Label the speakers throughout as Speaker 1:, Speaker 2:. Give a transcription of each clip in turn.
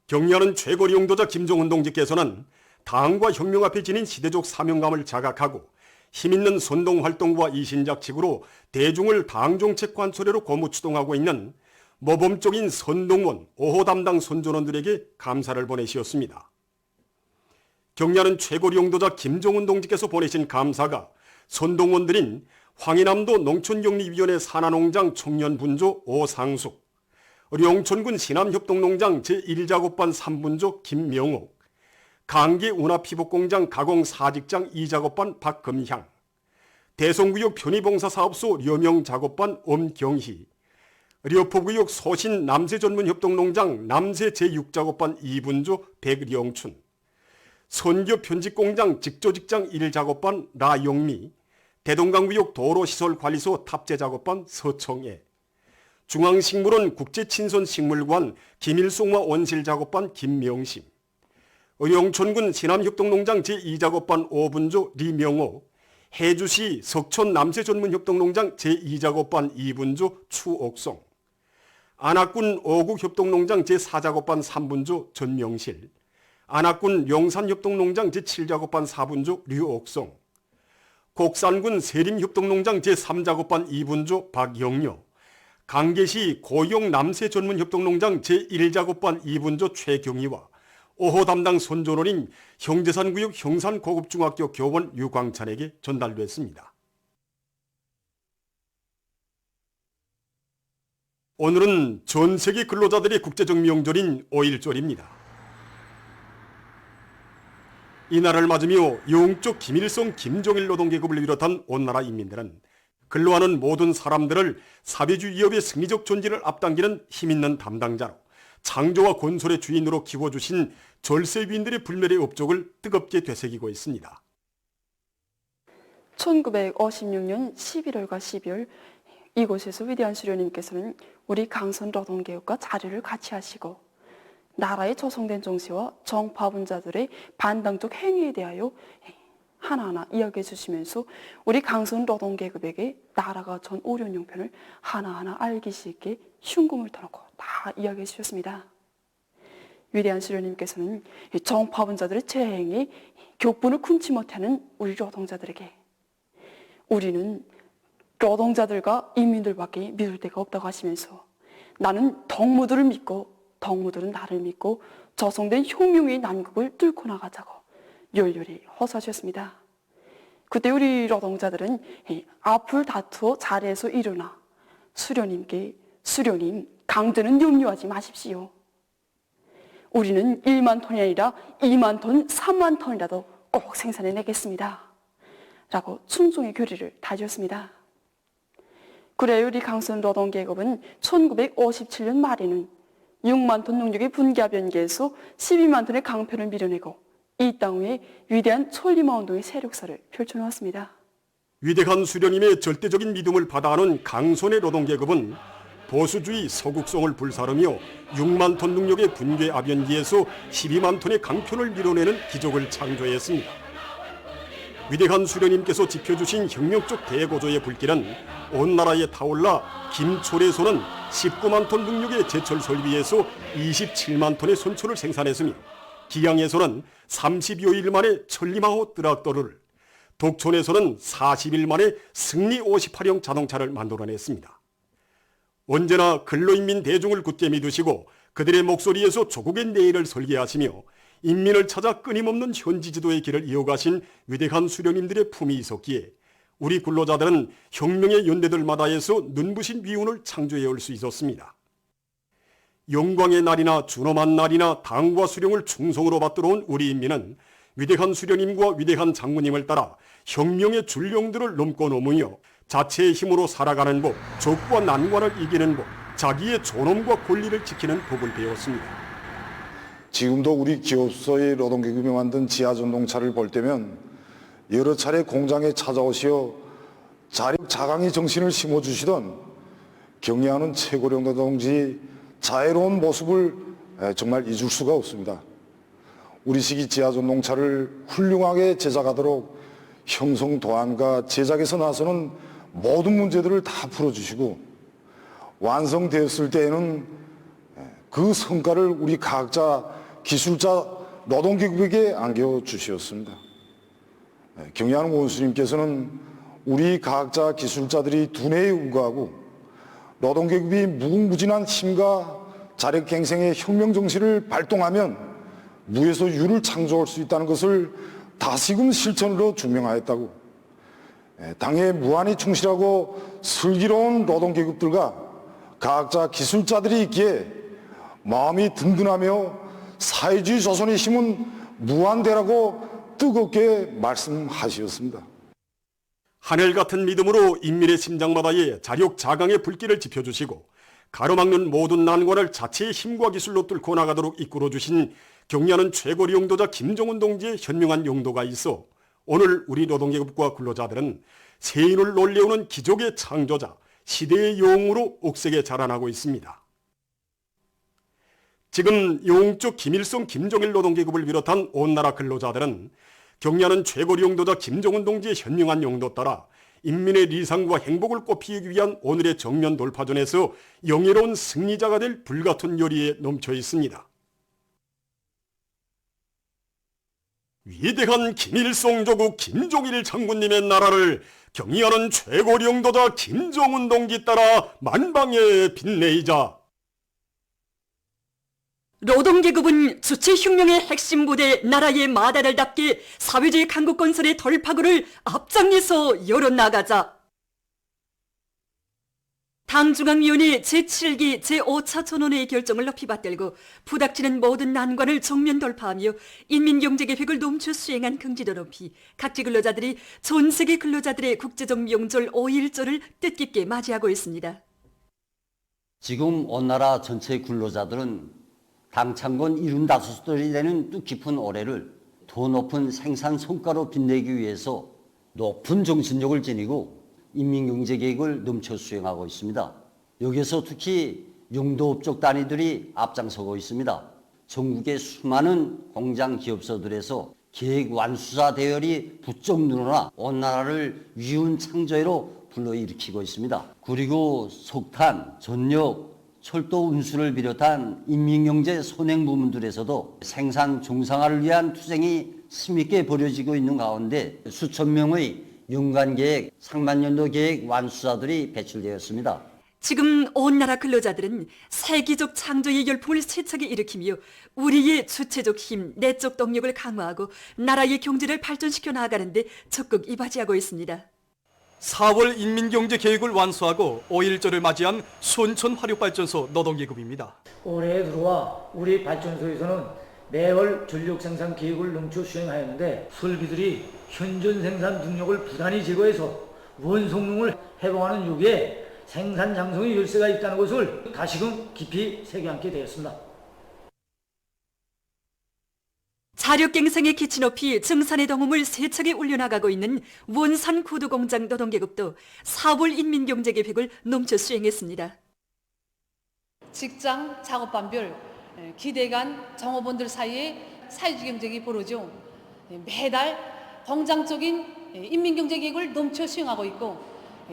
Speaker 1: 경리하는 최고리 용도자 김종훈 동지께서는 당과 혁명 앞에 지닌 시대적 사명감을 자각하고 힘있는 선동활동과 이신작칙으로 대중을 당정책 관철회로 고무추동하고 있는 모범적인 선동원, 5호 담당 선전원들에게 감사를 보내시었습니다. 경리하는 최고리 용도자 김종훈 동지께서 보내신 감사가 선동원들인 황해남도 농촌격리위원회 산하농장 청년분조 오상숙, 룡천군 신암협동농장 제1작업반 3분조 김명옥, 강기 운하피복공장 가공 4직장 2작업반 박금향, 대성구역 편의봉사사업소 려명작업반 엄경희, 려포구역 소신 남새전문협동농장 남새 제6작업반 2분조 백령춘, 선교 편집공장 직조직장 1작업반 라영미, 대동강구역 도로시설관리소 탑재작업반 서청애, 중앙식물원 국제친선식물관 김일송화 원실작업반 김명심, 의령천군 신암협동농장 제2작업반 5분조 리명호, 해주시 석촌 남새전문협동농장 제2작업반 2분조 추옥송, 안악군 어국협동농장 제4작업반 3분조 전명실, 안악군 용산협동농장 제7작업반 4분조 류옥송, 곡산군 세림협동농장 제3작업반 2분조 박영여, 강계시 고용 남새전문협동농장 제1작업반 2분조 최경희와 5호 담당 선전원인 형제산구역 형산고급중학교 교원 유광찬에게 전달됐습니다. 오늘은 전세계 근로자들의 국제적 명절인 5.1절입니다. 이날을 맞으며 영적 김일성 김정일 노동계급을 비롯한 온 나라 인민들은 근로하는 모든 사람들을 사회주의 위협의 승리적 존재를 앞당기는 힘있는 담당자로 창조와 건설의 주인으로 키워주신 절세위인들의 불멸의 업적을 뜨겁게 되새기고 있습니다.
Speaker 2: 1956년 11월과 12월 이곳에서 위대한 수료님께서는 우리 강선 노동개혁과 자료를 같이 하시고 나라의 조성된 정세와 정파분자들의 반당적 행위에 대하여 하나하나 이야기해 주시면서 우리 강선 노동계급에게 나라가 전 오련 형편을 하나하나 알기 쉽게 흉금을 터놓고 다 이야기해 주셨습니다. 위대한 수료님께서는 정파분자들의 재행에 격분을 금치 못하는 우리 노동자들에게 우리는 노동자들과 인민들밖에 믿을 데가 없다고 하시면서 나는 덕무들을 믿고 덕무들은 나를 믿고 조성된 혁명의 난국을 뚫고 나가자고 열렬히 호소하셨습니다. 그때 우리 노동자들은 앞을 다투어 자리에서 일어나 수료님께 수료님 강제는 염려하지 마십시오. 우리는 1만 톤이 아니라 2만 톤, 3만 톤이라도 꼭 생산해내겠습니다. 라고 충성의 교리를 다지었습니다. 그래 우리 강선 노동계급은 1957년 말에는 6만 톤 농력의 분기화 변기에서 12만 톤의 강편을 밀어내고 이 땅 위에 위대한 천리마운동의 세력사를 펼쳐놓았습니다.
Speaker 1: 위대한 수령님의 절대적인 믿음을 받아가는 강선의 노동계급은 보수주의 서국성을 불사르며 6만 톤 능력의 분괴 압연기에서 12만 톤의 강편을 밀어내는 기적을 창조했습니다. 위대한 수령님께서 지펴주신 혁명적 대고조의 불길은 온 나라에 타올라 김초래소는 19만 톤 능력의 제철 설비에서 27만 톤의 선초를 생산했으며 기양에서는 30여일 만에 천리마호 트랙터를, 독촌에서는 40일 만에 승리 58형 자동차를 만들어냈습니다. 언제나 근로인민 대중을 굳게 믿으시고 그들의 목소리에서 조국의 내일을 설계하시며 인민을 찾아 끊임없는 현지 지도의 길을 이어가신 위대한 수령님들의 품이 있었기에 우리 근로자들은 혁명의 연대들마다에서 눈부신 위운을 창조해올 수 있었습니다. 영광의 날이나 준엄한 날이나 당과 수령을 충성으로 받들어온 우리 인민은 위대한 수령님과 위대한 장군님을 따라 혁명의 줄령들을 넘고 넘으며 자체의 힘으로 살아가는 법, 적과 난관을 이기는 법, 자기의 존엄과 권리를 지키는 법을 배웠습니다.
Speaker 3: 지금도 우리 기업소의 노동계급이 만든 지하전동차를 볼 때면 여러 차례 공장에 찾아오시어 자립자강의 정신을 심어주시던 경애하는 최고령 노동지 자애로운 모습을 정말 잊을 수가 없습니다. 우리 시기 지하전동차를 훌륭하게 제작하도록 형성 도안과 제작에서 나서는 모든 문제들을 다 풀어주시고 완성되었을 때에는 그 성과를 우리 과학자, 기술자, 노동계급에게 안겨주셨습니다. 경의하는 원수님께서는 우리 과학자, 기술자들이 두뇌에 우거하고 노동계급이 무궁무진한 힘과 자력갱생의 혁명정신을 발동하면 무에서 유를 창조할 수 있다는 것을 다시금 실천으로 증명하였다고, 당에 무한히 충실하고 슬기로운 노동계급들과 과학자, 기술자들이 있기에 마음이 든든하며 사회주의 조선의 힘은 무한대라고 뜨겁게 말씀하셨습니다.
Speaker 1: 하늘 같은 믿음으로 인민의 심장마다의 자력 자강의 불길을 지펴주시고 가로막는 모든 난관을 자체의 힘과 기술로 뚫고 나가도록 이끌어주신 경리하는 최고리 용도자 김정은 동지의 현명한 용도가 있어 오늘 우리 노동계급과 근로자들은 세인을 놀래우는 기적의 창조자, 시대의 영웅으로 옥색에 자라나고 있습니다. 지금 영웅적 김일성, 김정일 노동계급을 비롯한 온 나라 근로자들은 경리하는 최고리 용도자 김정은 동지의 현명한 용도 따라 인민의 리상과 행복을 꽃피우기 위한 오늘의 정면 돌파전에서 영예로운 승리자가 될 불같은 열의에 넘쳐 있습니다. 위대한 김일성 조국 김종일 장군님의 나라를 경의하는 최고리 용도자 김정은 동지 따라 만방에 빛내이자.
Speaker 4: 노동계급은 주체혁명의 핵심 부대 나라의 마다를 답게 사회주의 강국 건설의 돌파구를 앞장내서 열어나가자. 당중앙위원회 제7기 제5차 전원회의 결정을 높이 받들고 부닥치는 모든 난관을 정면 돌파하며 인민경제계획을 넘쳐 수행한 긍지도 높이 각지 근로자들이 전세계 근로자들의 국제적 명절 5.1절을 뜻깊게 맞이하고 있습니다.
Speaker 5: 지금 온 나라 전체 근로자들은 당창건 75살이 되는 뜻깊은 올해를 더 높은 생산 성과로 빛내기 위해서 높은 정신력을 지니고 인민경제계획을 넘쳐 수행하고 있습니다. 여기서 특히 용도업종 단위들이 앞장서고 있습니다. 전국의 수많은 공장 기업소들에서 계획 완수사 대열이 부쩍 늘어나 온 나라를 위훈 창조해로 불러일으키고 있습니다. 그리고 석탄, 전력, 철도 운수를 비롯한 인민경제 선행 부문들에서도 생산 정상화를 위한 투쟁이 힘있게 벌여지고 있는 가운데 수천 명의 연간계획, 상반년도 계획 완수자들이 배출되었습니다.
Speaker 4: 지금 온 나라 근로자들은 세계적 창조의 열풍을 세차게 일으키며 우리의 주체적 힘, 내적 동력을 강화하고 나라의 경제를 발전시켜 나아가는 데 적극 이바지하고 있습니다.
Speaker 6: 4월 인민경제계획을 완수하고 5.1절을 맞이한 순천 화력발전소 노동계급입니다.
Speaker 7: 올해 들어와 우리 발전소에서는 매월 전력 생산 계획을 넘쳐 수행하였는데 설비들이 현존 생산 능력을 부단히 제거해서 원성능을 해방하는 요기에 생산 장성의 열쇠가 있다는 것을 다시금 깊이 새겨안게 되었습니다.
Speaker 4: 자력갱생의 기치 높이 증산의 동음을 세차게 울려나가고 있는 원산 구두공장 노동계급도 4월 인민경제계획을 넘쳐 수행했습니다.
Speaker 8: 직장 작업반별 기대간 정업원들 사이에 사회주의 경쟁이 벌어져 매달 공장적인 인민경제계획을 넘쳐 수행하고 있고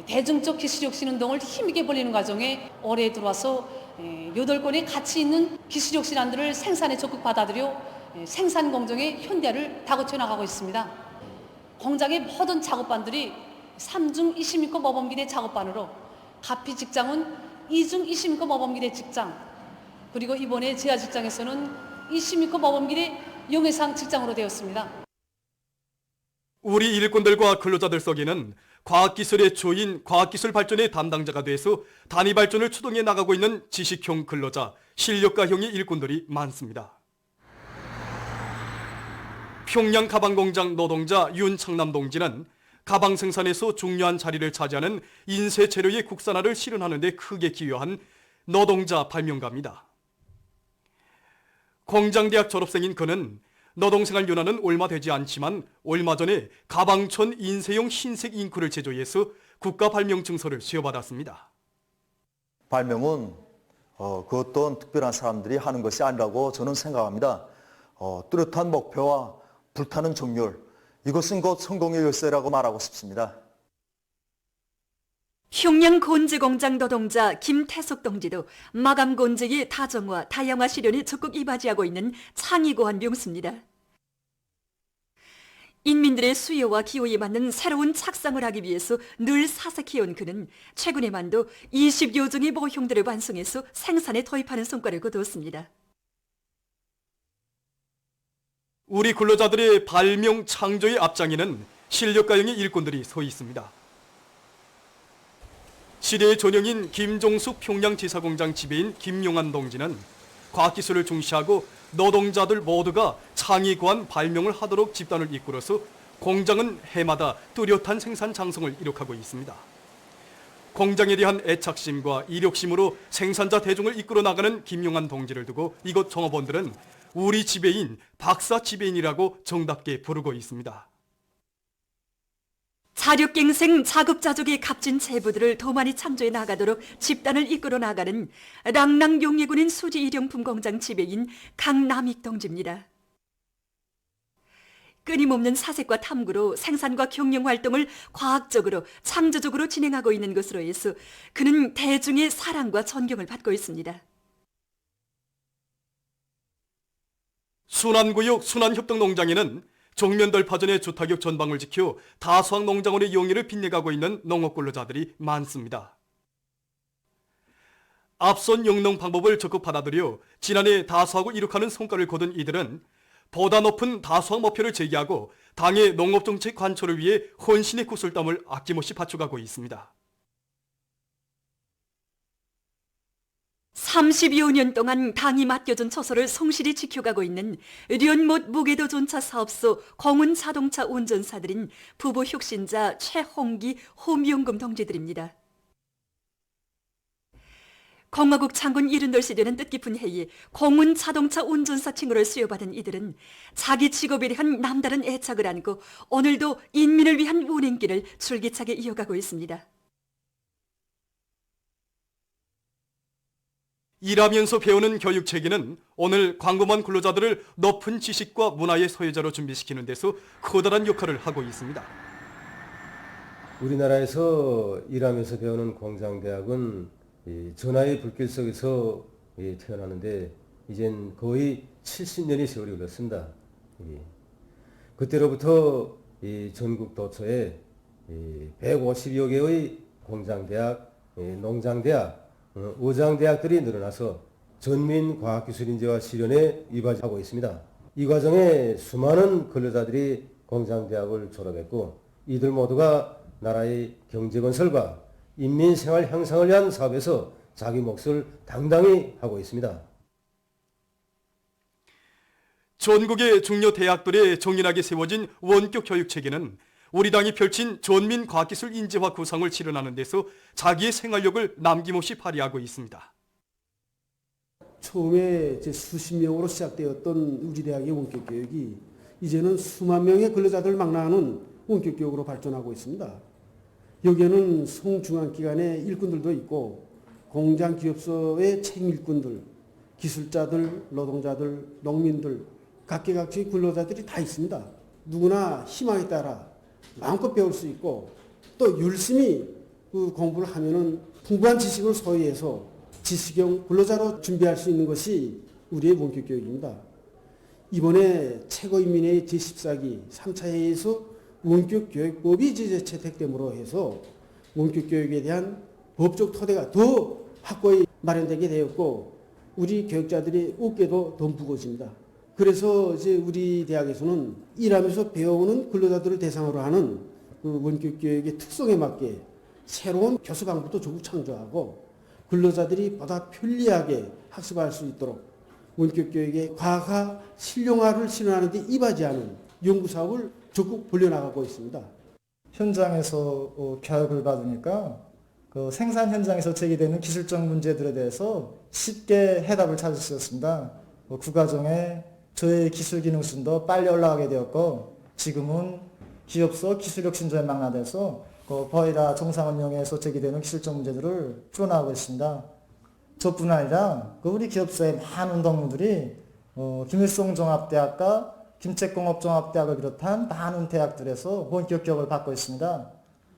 Speaker 8: 대중적 기술혁신 운동을 힘있게 벌이는 과정에 올해 들어와서 8건의 가치 있는 기술혁신안들을 생산에 적극 받아들여 생산 공정의 현대화를 다그쳐 나가고 있습니다. 공장의 모든 작업반들이 3중 20인급 모범기대 작업반으로 가피 직장은 2중 20인급 모범기대 직장, 그리고 이번에 제야 직장에서는 20인급 모범기대 영예상 직장으로 되었습니다.
Speaker 6: 우리 일꾼들과 근로자들 속에는 과학기술의 조인, 과학기술 발전의 담당자가 돼서 단위발전을 추동해 나가고 있는 지식형 근로자, 실력가형의 일꾼들이 많습니다. 평양 가방공장 노동자 윤창남 동지는 가방 생산에서 중요한 자리를 차지하는 인쇄 재료의 국산화를 실현하는 데 크게 기여한 노동자 발명가입니다. 공장대학 졸업생인 그는 노동생활 연하는 얼마 되지 않지만 얼마 전에 가방천 인쇄용 흰색 잉크를 제조해서 국가 발명 증서를 수여받았습니다.
Speaker 9: 발명은 그 어떤 특별한 사람들이 하는 것이 아니라고 저는 생각합니다. 뚜렷한 목표와 불타는 정열, 이것은 곧 성공의 열쇠라고 말하고 싶습니다.
Speaker 4: 평양 곤제공장 노동자 김태석 동지도 마감 곤제의 다정화, 다양화 실현에 적극 이바지하고 있는 창의고한 명수입니다. 인민들의 수요와 기호에 맞는 새로운 착상을 하기 위해서 늘 사색해온 그는 최근에만도 20여 종의 모형들을 완성해서 생산에 도입하는 성과를 거두었습니다.
Speaker 6: 우리 근로자들의 발명 창조의 앞장에는 실력가형의 일꾼들이 서 있습니다. 시대의 전형인 김종숙 평양지사공장 지배인 김용환 동지는 과학기술을 중시하고 노동자들 모두가 창의고한 발명을 하도록 집단을 이끌어서 공장은 해마다 뚜렷한 생산 장성을 이룩하고 있습니다. 공장에 대한 애착심과 이력심으로 생산자 대중을 이끌어 나가는 김용환 동지를 두고 이곳 종업원들은 우리 지배인 박사 지배인이라고 정답게 부르고 있습니다.
Speaker 4: 자력갱생 자급자족의 값진 제부들을 더 많이 창조해 나가도록 집단을 이끌어 나가는 랑랑용예군인 수지 일용품 공장 지배인 강남익 동지입니다. 끊임없는 사색과 탐구로 생산과 경영 활동을 과학적으로 창조적으로 진행하고 있는 것으로 해서 그는 대중의 사랑과 존경을 받고 있습니다.
Speaker 6: 순안구역 순안협동농장에는 정면돌파전의 주타격 전방을 지켜 다수학 농장원의 영예를 빛내가고 있는 농업근로자들이 많습니다. 앞선 영농 방법을 적극 받아들여 지난해 다수학을 이룩하는 성과를 거둔 이들은 보다 높은 다수학 목표를 제기하고 당의 농업정책 관철을 위해 헌신의 구슬땀을 아낌없이 바쳐가고 있습니다.
Speaker 4: 30여 년 동안 당이 맡겨준 처소를 성실히 지켜가고 있는 련못 무게도 존차 사업소 공운 자동차 운전사들인 부부 혁신자 최홍기, 호미용금 동지들입니다. 공화국 창군 78시대는 뜻깊은 해에 공운 자동차 운전사 칭호를 수여받은 이들은 자기 직업에 대한 남다른 애착을 안고 오늘도 인민을 위한 운행길을 줄기차게 이어가고 있습니다.
Speaker 6: 일하면서 배우는 교육체계는 오늘 광범한 근로자들을 높은 지식과 문화의 소유자로 준비시키는 데서 커다란 역할을 하고 있습니다.
Speaker 10: 우리나라에서 일하면서 배우는 공장대학은 전하의 불길 속에서 태어나는데 이젠 거의 70년의 세월이 흘렀습니다. 그때로부터 전국 도처에 150여 개의 공장대학, 농장대학, 어장대학들이 늘어나서 전민과학기술인재와 실현에 이바지하고 있습니다. 이 과정에 수많은 근로자들이 공장대학을 졸업했고 이들 모두가 나라의 경제건설과 인민생활 향상을 위한 사업에서 자기 몫을 당당히 하고 있습니다.
Speaker 6: 전국의 중요 대학들에 정연하게 세워진 원격 교육체계는 우리 당이 펼친 전민과학기술 인재화 구상을 실현하는 데서 자기의 생활력을 남김없이 발휘하고 있습니다.
Speaker 11: 처음에 수십 명으로 시작되었던 우리 대학의 원격교육이 이제는 수만 명의 근로자들을 망라하는 원격교육으로 발전하고 있습니다. 여기에는 성중앙기관의 일꾼들도 있고 공장 기업소의 책임일꾼들, 기술자들, 노동자들, 농민들, 각계각층의 근로자들이 다 있습니다. 누구나 희망에 따라 마음껏 배울 수 있고 또 열심히 그 공부를 하면은 풍부한 지식을 소유해서 지식형 근로자로 준비할 수 있는 것이 우리의 원격교육입니다. 이번에 최고인민회의 제14기 3차 회의에서 원격교육법이 채택됨으로 해서 원격교육에 대한 법적 토대가 더 확고히 마련되게 되었고 우리 교육자들의 어깨도 더 무거워집니다. 그래서 이제 우리 대학에서는 일하면서 배우는 근로자들을 대상으로 하는 그 원격교육의 특성에 맞게 새로운 교수 방법도 적극 창조하고 근로자들이 보다 편리하게 학습할 수 있도록 원격교육의 과학화, 실용화를 실현하는 데 이바지하는 연구사업을 적극 벌려나가고 있습니다.
Speaker 12: 현장에서 교육을 받으니까 그 생산 현장에서 제기되는 기술적 문제들에 대해서 쉽게 해답을 찾을 수 있었습니다. 그 과정에 저의 기술 기능순도 빨리 올라가게 되었고 지금은 기업소 기술혁신조에 망라돼서 그 보이라 정상운영에서 제기되는 기술적 문제들을 풀어나가고 있습니다. 저뿐 아니라 그 우리 기업소의 많은 동료들이 김일성 종합대학과 김책공업종합대학을 비롯한 많은 대학들에서 원격 교육을 받고 있습니다.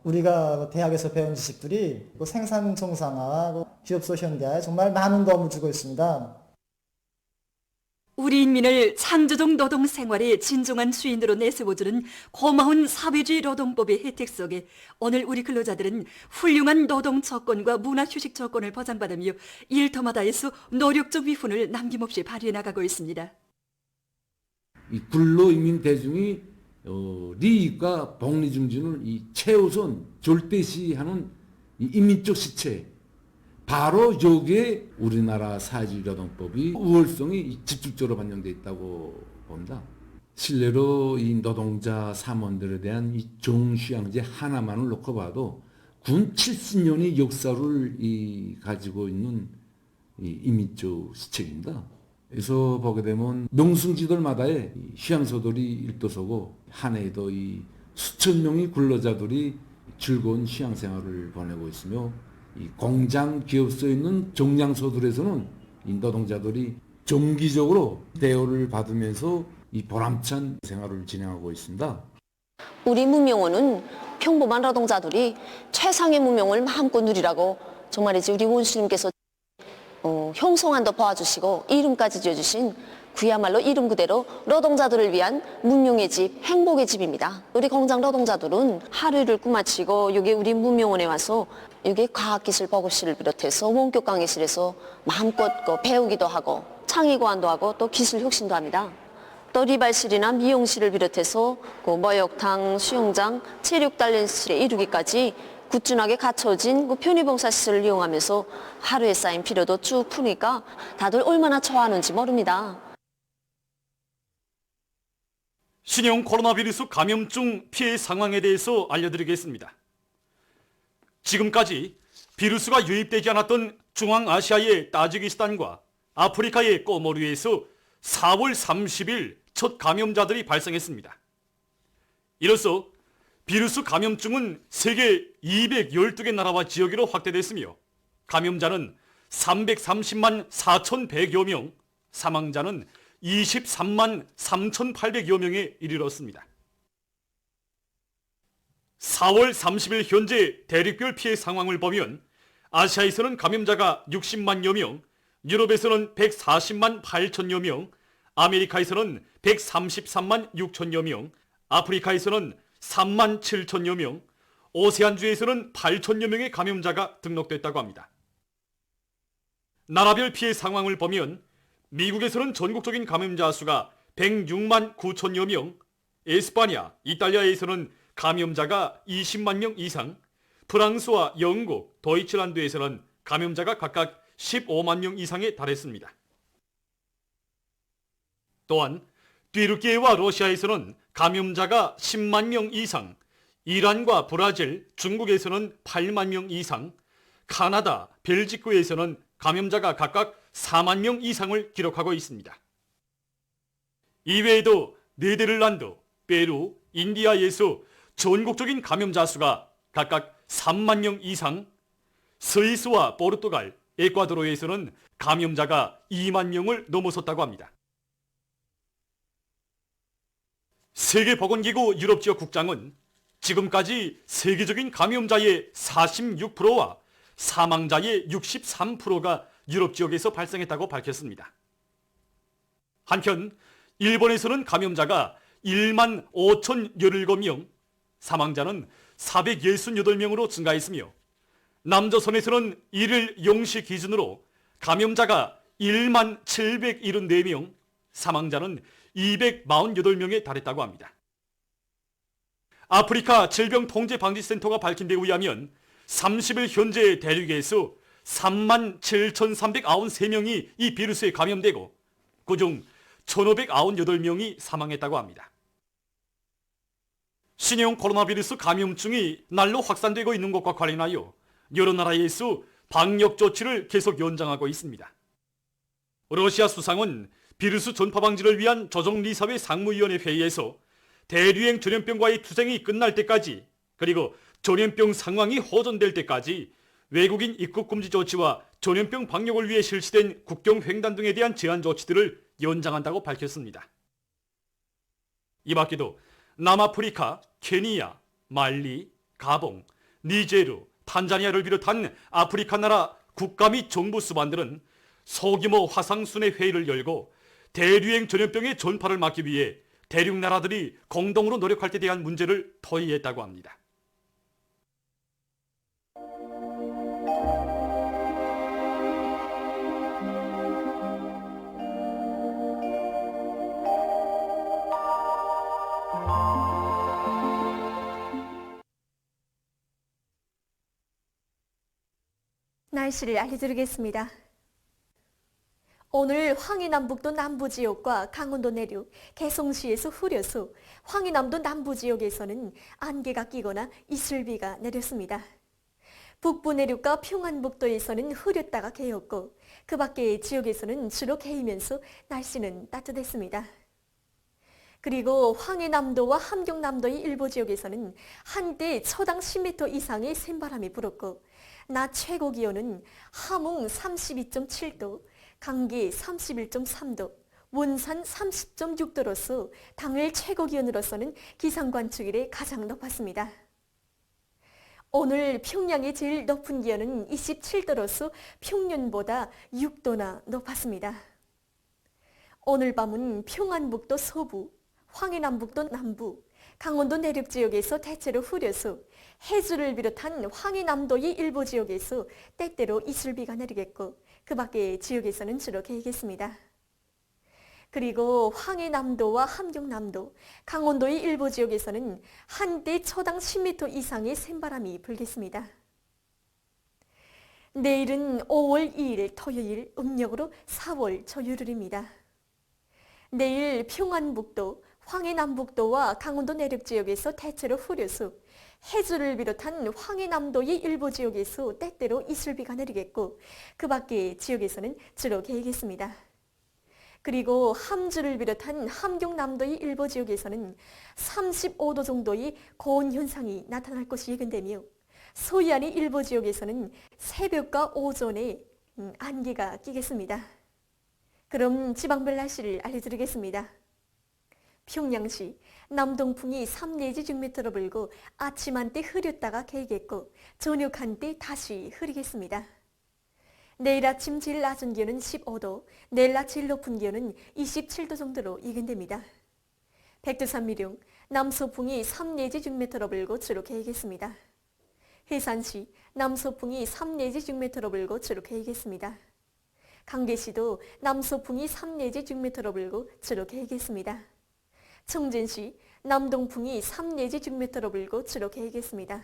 Speaker 12: 우리가 대학에서 배운 지식들이 생산 정상화, 기업소 현대화에 정말 많은 도움을 주고 있습니다.
Speaker 4: 우리 인민을 창조적 노동 생활의 진정한 주인으로 내세워주는 고마운 사회주의 노동법의 혜택 속에 오늘 우리 근로자들은 훌륭한 노동 조건과 문화휴식 조건을 보장받으며 일터마다에서 노력적 위훈을 남김없이 발휘해 나가고 있습니다.
Speaker 13: 이 근로인민 대중이利益과 복리 증진을 이 최우선 절대시하는 이 인민적 시체, 바로 여기에 우리나라 사회주의노동법이 우월성이 집중적으로 반영되어 있다고 봅니다. 실례로 이 노동자 사무원들에 대한 이 정휴양제 하나만을 놓고 봐도 군 70년의 역사를 가지고 있는 이 인민적 시책입니다. 그래서 보게 되면 명승지들마다의 휴양소들이 일도서고 한 해에도 이 수천 명의 근로자들이 즐거운 휴양생활을 보내고 있으며 이 공장 기업소에 있는 정량소들에서는 이 노동자들이 정기적으로 대우를 받으면서 이 보람찬 생활을 진행하고 있습니다.
Speaker 14: 우리 문명원은 평범한 노동자들이 최상의 문명을 마음껏 누리라고 정말이지 우리 원수님께서 형성안도 봐주시고 이름까지 지어주신 그야말로 이름 그대로 노동자들을 위한 문명의 집, 행복의 집입니다. 우리 공장 노동자들은 하루를 꾸마치고 여기 우리 문명원에 와서 여기 과학기술 보급실을 비롯해서 원격 강의실에서 마음껏 배우기도 하고 창의고안도 하고 또 기술 혁신도 합니다. 또 리발실이나 미용실을 비롯해서 목욕탕, 수영장, 체력 단련실에 이르기까지 꾸준하게 갖춰진 편의봉사시설을 이용하면서 하루에 쌓인 피로도 쭉 푸니까 다들 얼마나 좋아하는지 모릅니다.
Speaker 6: 신형 코로나 바이러스 감염증 피해 상황에 대해서 알려드리겠습니다. 지금까지 비루스가 유입되지 않았던 중앙아시아의 타지키스탄과 아프리카의 꼬모르에서 4월 30일 첫 감염자들이 발생했습니다. 이로써 비루스 감염증은 세계 212개 나라와 지역으로 확대됐으며 감염자는 330만 4,100여 명, 사망자는 23만 3,800여 명에 이르렀습니다. 4월 30일 현재 대륙별 피해 상황을 보면 아시아에서는 감염자가 60만여 명, 유럽에서는 140만 8천여 명, 아메리카에서는 133만 6천여 명, 아프리카에서는 3만 7천여 명, 오세안주에서는 8천여 명의 감염자가 등록됐다고 합니다. 나라별 피해 상황을 보면 미국에서는 전국적인 감염자 수가 106만 9천여 명, 에스파냐, 이탈리아에서는 감염자가 20만 명 이상, 프랑스와 영국, 도이칠란드에서는 감염자가 각각 15만 명 이상에 달했습니다. 또한 튀르키예와 러시아에서는 감염자가 10만 명 이상, 이란과 브라질, 중국에서는 8만 명 이상, 카나다, 벨지크에서는 감염자가 각각 4만 명 이상을 기록하고 있습니다. 이외에도 네덜란드, 페루, 인디아에서 전국적인 감염자 수가 각각 3만 명 이상, 스위스와 포르투갈, 에콰도르에서는 감염자가 2만 명을 넘어섰다고 합니다. 세계보건기구 유럽지역 국장은 지금까지 세계적인 감염자의 46%와 사망자의 63%가 유럽 지역에서 발생했다고 밝혔습니다. 한편 일본에서는 감염자가 1만 5,017명, 사망자는 468명으로 증가했으며 남조선에서는 1일 0시 기준으로 감염자가 1만 774명, 사망자는 248명에 달했다고 합니다. 아프리카 질병통제방지센터가 밝힌 데 의하면 30일 현재 대륙에서 3만 7,393명이 이 비루스에 감염되고 그중 1,598명이 사망했다고 합니다. 신형 코로나 바이러스 감염증이 날로 확산되고 있는 것과 관련하여 여러 나라에서 방역 조치를 계속 연장하고 있습니다. 러시아 수상은 비루스 전파 방지를 위한 조정리사회 상무위원회 회의에서 대류행 전염병과의 투쟁이 끝날 때까지 그리고 전염병 상황이 호전될 때까지 외국인 입국 금지 조치와 전염병 방역을 위해 실시된 국경 횡단 등에 대한 제한 조치들을 연장한다고 밝혔습니다. 이 밖에도 남아프리카, 케니아, 말리, 가봉, 니제르, 탄자니아를 비롯한 아프리카 나라 국가 및 정부 수반들은 소규모 화상순회 회의를 열고 대류행 전염병의 전파를 막기 위해 대륙 나라들이 공동으로 노력할 때 대한 문제를 토의했다고 합니다.
Speaker 15: 날씨를 알려드리겠습니다. 오늘 황해남북도 남부지역과 강원도 내륙, 개성시에서 흐려서 황해남도 남부지역에서는 안개가 끼거나 이슬비가 내렸습니다. 북부 내륙과 평안북도에서는 흐렸다가 개었고 그 밖의 지역에서는 주로 개이면서 날씨는 따뜻했습니다. 그리고 황해남도와 함경남도의 일부 지역에서는 한때 초당 10m 이상의 샘바람이 불었고 낮 최고 기온은 함흥 32.7도, 강기 31.3도, 원산 30.6도로서 당일 최고 기온으로서는 기상관측 이래 가장 높았습니다. 오늘 평양의 제일 높은 기온은 27도로서 평년보다 6도나 높았습니다. 오늘 밤은 평안북도 서부, 황해남북도 남부, 강원도 내륙 지역에서 대체로 흐려서 해주를 비롯한 황해남도의 일부 지역에서 때때로 이슬비가 내리겠고 그 밖의 지역에서는 주로 개겠습니다. 그리고 황해남도와 함경남도, 강원도의 일부 지역에서는 한때 초당 10m 이상의 샘바람이 불겠습니다. 내일은 5월 2일 토요일 음력으로 4월 초유일입니다. 내일 평안북도, 황해남북도와 강원도 내륙 지역에서 대체로 흐려서 해주를 비롯한 황해남도의 일부 지역에서 때때로 이슬비가 내리겠고 그 밖의 지역에서는 주로 개겠습니다. 그리고 함주를 비롯한 함경남도의 일부 지역에서는 35도 정도의 고온 현상이 나타날 것이 예견되며 서해안의 일부 지역에서는 새벽과 오전에 안개가 끼겠습니다. 그럼 지방별 날씨를 알려드리겠습니다. 평양시 남동풍이 3 내지 6m로 불고 아침 한때 흐렸다가 개겠고 저녁 한때 다시 흐리겠습니다. 내일 아침 제일 낮은 기온은 15도, 내일 낮 제일 높은 기온은 27도 정도로 예견됩니다. 백두산미령 남서풍이 3 내지 6m로 불고 주로 개겠습니다. 해산시 남서풍이 3 내지 6m로 불고 주로 개겠습니다. 강계시도 남서풍이 3 내지 6m로 불고 주로 개겠습니다. 청진시 남동풍이 3 내지 6m로 불고 주로 개겠습니다.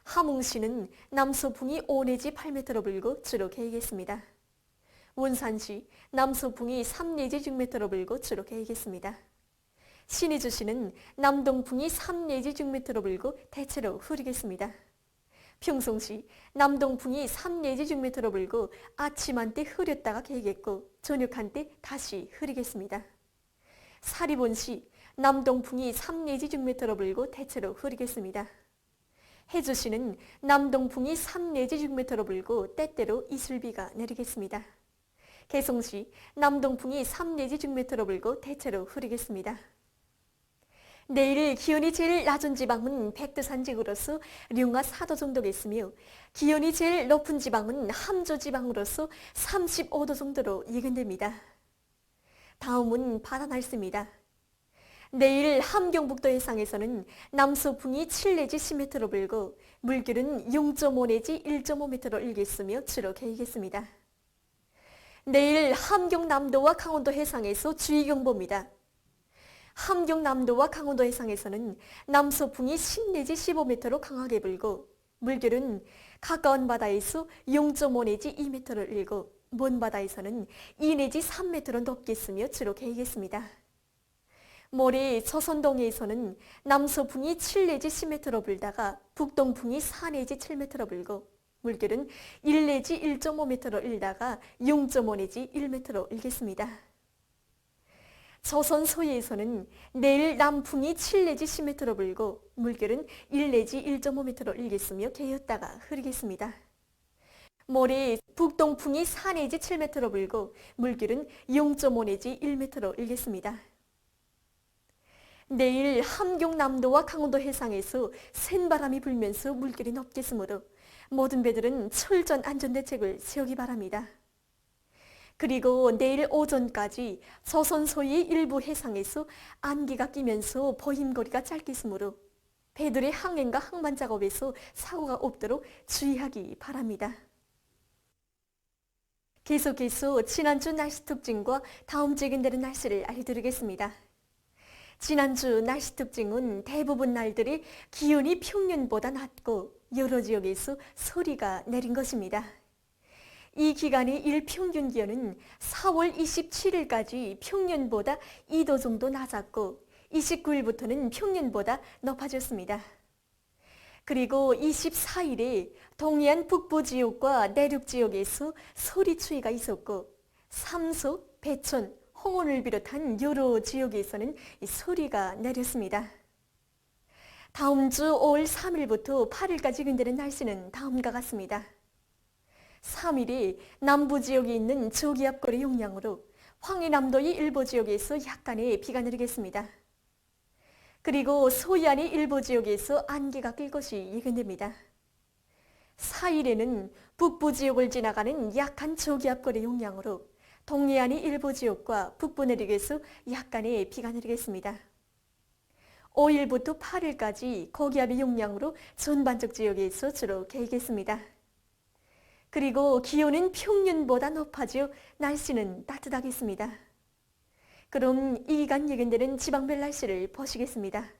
Speaker 15: 함흥시는 남서풍이 5 내지 8m로 불고 주로 개겠습니다. 원산시 남서풍이 3 내지 6m로 불고 주로 개겠습니다. 신의주시는 남동풍이 3 내지 6m로 불고 대체로 흐리겠습니다. 평송시 남동풍이 3 내지 6m로 불고 아침 한때 흐렸다가 개겠고 저녁 한때 다시 흐리겠습니다. 사리본시 남동풍이 3 내지 6m로 불고 대체로 흐리겠습니다. 해주시는 남동풍이 3 내지 6m로 불고 때때로 이슬비가 내리겠습니다. 개성시 남동풍이 3 내지 6m로 불고 대체로 흐리겠습니다. 내일 기온이 제일 낮은 지방은 백두산 지구로서 령하 4도 정도겠으며 기온이 제일 높은 지방은 함조 지방으로서 35도 정도로 예견됩니다. 다음은 바다 날씨입니다. 내일 함경북도 해상에서는 남서풍이 7 내지 10m로 불고 물결은 0.5 내지 1.5m로 일겠으며 주로 개겠습니다. 내일 함경남도와 강원도 해상에서 주의경보입니다. 함경남도와 강원도 해상에서는 남서풍이 10 내지 15m로 강하게 불고 물결은 가까운 바다에서 0.5 내지 2m를 일고 먼 바다에서는 2 내지 3m로 높겠으며 주로 개겠습니다. 모레 서선동해에서는 남서풍이 7 내지 10m로 불다가 북동풍이 4 내지 7m로 불고 물결은 1 내지 1.5m로 일다가 0.5 내지 1m로 일겠습니다. 조선 서해에서는 내일 남풍이 7 내지 10m로 불고 물결은 1 내지 1.5m로 일겠으며 개었다가 흐리겠습니다. 모레 북동풍이 4 내지 7m로 불고 물결은 0.5 내지 1m로 일겠습니다. 내일 함경남도와 강원도 해상에서 센 바람이 불면서 물결이 높겠으므로 모든 배들은 철저한 안전대책을 세우기 바랍니다. 그리고 내일 오전까지 조선 소의 일부 해상에서 안개가 끼면서 보임거리가 짧겠으므로 배들의 항행과 항만 작업에서 사고가 없도록 주의하기 바랍니다. 계속해서 지난주 날씨 특징과 다음 주에 예견되는 날씨를 알려드리겠습니다. 지난주 날씨 특징은 대부분 날들이 기온이 평년보다 낮고 여러 지역에서 소리가 내린 것입니다. 이 기간의 일평균 기온은 4월 27일까지 평년보다 2도 정도 낮았고 29일부터는 평년보다 높아졌습니다. 그리고 24일에 동해안 북부 지역과 내륙 지역에서 소리추위가 있었고 삼소, 배천, 홍원을 비롯한 여러 지역에서는 소리가 내렸습니다. 다음 주 5월 3일부터 8일까지 예견되는 날씨는 다음과 같습니다. 3일에 남부 지역에 있는 저기압골의 영향으로 황해남도의 일부 지역에서 약간의 비가 내리겠습니다. 그리고 서해안의 일부 지역에서 안개가 낄 것이 예견됩니다. 4일에는 북부 지역을 지나가는 약한 저기압골의 영향으로 동해안의 일부 지역과 북부 내륙에서 약간의 비가 내리겠습니다. 5일부터 8일까지 고기압의 영향으로 전반적 지역에서 주로 개겠습니다. 그리고 기온은 평년보다 높아져 날씨는 따뜻하겠습니다. 그럼 이 기간 예견되는 지방별 날씨를 보시겠습니다.